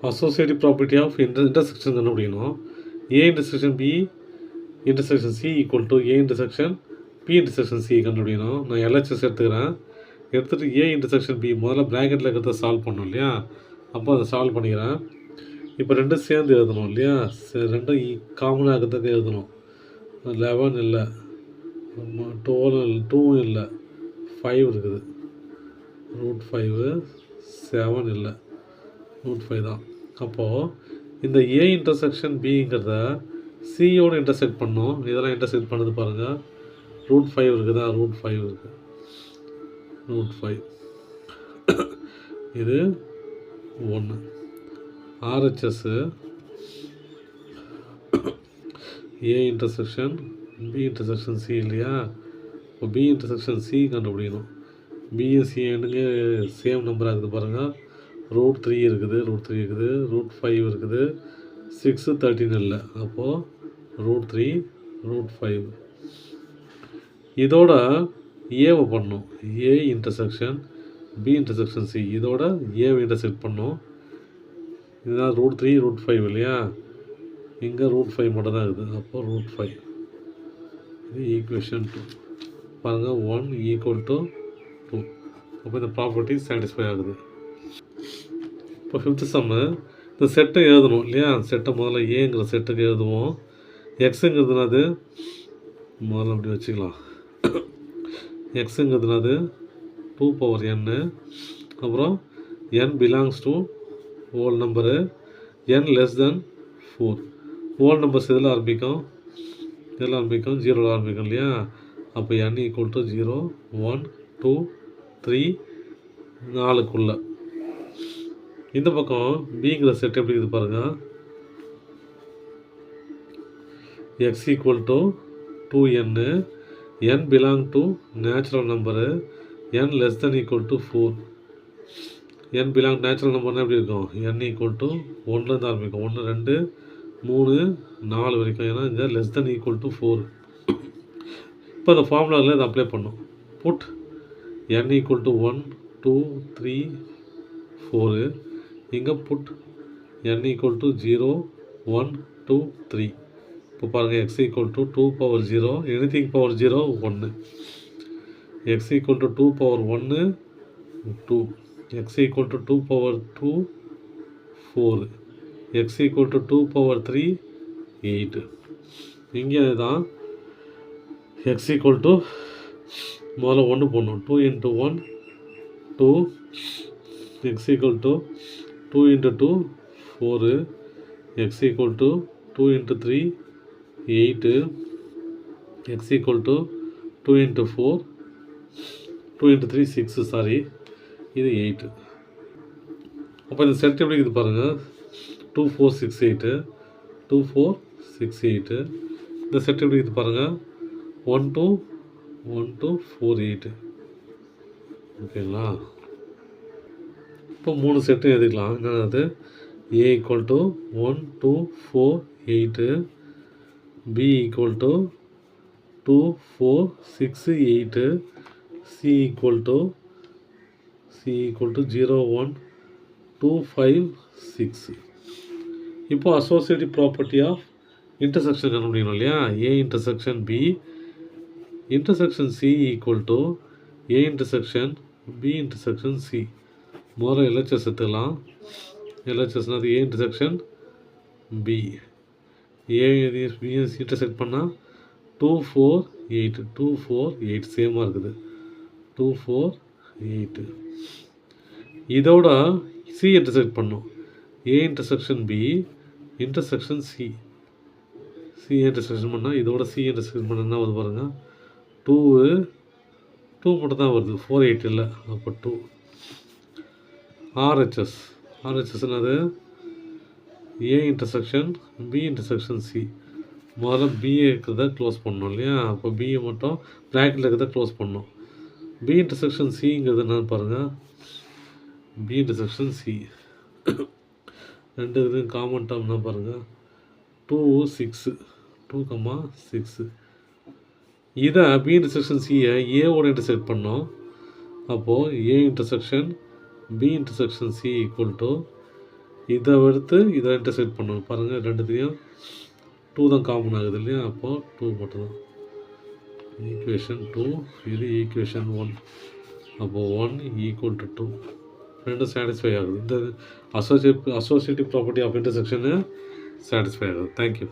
Associative property of intersection கண்டுபிடிக்கணும். A intersection B intersection C equal to A intersection B intersection C கண்டுபிடிக்கணும். நான் LHS எடுத்துக்கிறேன். எடுத்துகிட்டு ஏ intersection B முதல்ல ப்ராக்கெட்டில் இருக்கிறத சால்வ் பண்ணணும் இல்லையா, அப்போ அதை சால்வ் பண்ணிக்கிறேன். இப்போ ரெண்டும் சேர்ந்து எழுதணும் இல்லையா, ரெண்டும் காமனாக இருக்கிறதுக்கு எழுதணும். 11 இல்லை, 2 இல்லை, 5 இருக்குது, √5, 7 இல்லை, √5 தான். அப்போது இந்த ஏ இன்டர்செக்ஷன் பிங்கிறத சியோடு இன்டர்செக்ட் பண்ணோம். இதெல்லாம் இன்டர்செக்ட் பண்ணுது பாருங்கள். √5 இருக்குதா, √5 இருக்குது, √5 இது 1. RHS A intersection B intersection C இல்லையா, இப்போ பி இன்டர்செக்ஷன் சி கண்டுபிடிக்கணும். பியும் சி எனக்கு சேம் நம்பராக இருக்குது பாருங்கள். √3 இருக்குது, √3 இருக்குது, √5 இருக்குது, 6, 13 இல்லை. அப்போது √3, √5 இதோட ஏவை பண்ணோம். A intersection B intersection C இதோட ஏவை இன்டர்செக்ட் பண்ணோம். இதுதான் √3, √5 இல்லையா, இங்கே √5 மட்டும் தான் இருக்குது. அப்போது √5 இது ஈக்குவேஷன் 2 பாருங்கள். 1 ஈக்குவல் டு 2. அப்போ இந்த ப்ராப்பர்ட்டி சாட்டிஸ்ஃபை ஆகுது. இப்போ 5th சம்மு இந்த செட்டை எழுதணும் இல்லையா. செட்டை முதல்ல ஏங்கிற செட்டுக்கு எழுதுவோம். எக்ஸுங்கிறதுனாது முதல்ல அப்படி வச்சுக்கலாம். எக்ஸுங்கிறதுனாது 2 பவர் n, அப்புறம் n belongs to whole number, n less then 4. Whole numbers இதில் ஆரம்பிக்கும், 0 ஆரம்பிக்கும் இல்லையா. அப்போ n ஈக்குவல் டு 0, 1, 2, 3, 4க்குள்ள. இந்த பக்கம் பிங்கிற செட் எப்படி இருக்குது பாருங்கள். X equal to 2n, n belong to natural number, n less than equal to 4. n belong natural நம்பர்னால் எப்படி இருக்கும், n ஈக்குவல் டு 1லேருந்து ஆரம்பிக்கும். 1, 2, 3, 4 வரைக்கும். ஏன்னா இங்கே லெஸ் தென் ஈக்குவல் டு 4. இப்போ அந்த ஃபார்முலாவில் இதை அப்ளை பண்ணோம். Put n equal to 1, 2, 3, 4. இங்கே புட் n ஈக்குவல் டு 0, 1, 2, 3. இப்போ பாருங்கள் X equal to 2 power 0, anything power 0 1. X equal to 2 power 1 2, X equal to 2 power 2 4, X equal to 2 power 3 8. இங்கே தான் எக்ஸ் ஈக்குவல் டு முதல்ல 1 போடணும். 2 × 1 2, X equal to 2 × 2 4, X equal to 2 × 3 8, X equal to 2 × 4 2 × 3 6, sorry இது 8. அப்போ இந்த set எப்படி இருக்குது பாருங்கள். 2 4 6 8, 2 4 6 8. இந்த செட் எப்படி இருக்குது பாருங்கள். 1 2 1 2 4 8. ஓகேங்களா. இப்போ 3 செட்டு எழுதிக்கலாம். என்னது, A equal to 1 2 4 8, B equal to 2 4 6 8, C equal to 0 1 2 5 6. இப்போ அசோசியேட்டிவ் ப்ராப்பர்ட்டி ஆஃப் இன்டர்செக்ஷன் கண்டுபிடிக்கணும் இல்லையா. A intersection B intersection C equal to A intersection B intersection C. முதல்ல எல்ஹெச்எஸ் எடுத்துக்கலாம். எல்ஹெச்எஸ்னால் ஏ இன்டர்செக்ஷன் பி. ஏ பிஎஸ் intersect பண்ணால் 2 4 8, 2 4 8 சேமாக இருக்குது. 2 4 8. இதோட சி இன்டர்செக்ட் பண்ணோம். A intersection B intersection C. C intersection பண்ணால் இதோட சி இன்டர்செக்ஷன் பண்ணால் என்ன வருது பாருங்கள். 2 மட்டும் தான் வருது, 4 8 இல்லை. அப்போ 2. ஆர்ஹெச்எஸ் என்னது, A intersection B intersection C. முதல்ல பிஏ இருக்கிறத க்ளோஸ் பண்ணோம் இல்லையா. அப்போ பிஏ மட்டும் ப்ராக்கெட்டில் இருக்கிறத க்ளோஸ் பண்ணோம். பி இன்டர்செக்ஷன் சிங்கிறது என்னன்னு பாருங்கள். பி இன்டர்செக்ஷன் சி 2 இது காமன் டேர்ம்னா பாருங்கள். 2 6 2, 6. இதை பி இன்டர்செக்ஷன் சியை ஏவோட இன்டர்செக்ட் பண்ணோம். அப்போது A intersection B intersection C equal to இதை எடுத்து இதை இன்டர்செக்ட் பண்ணணும். பாருங்கள் ரெண்டுத்தையும் 2 தான் காமன் ஆகுது இல்லையா? அப்போது 2 மட்டும்தான். ஈக்குவேஷன் 2 இது ஈக்குவேஷன் 1. அப்போது 1 ஈக்குவல் டு 2 ரெண்டும் சாட்டிஸ்ஃபை ஆகுது. இந்த அசோசியேட்டிவ் ப்ராப்பர்ட்டி ஆஃப் இன்டர்செக்ஷனு சாட்டிஸ்ஃபை ஆகுது. தேங்க்யூ.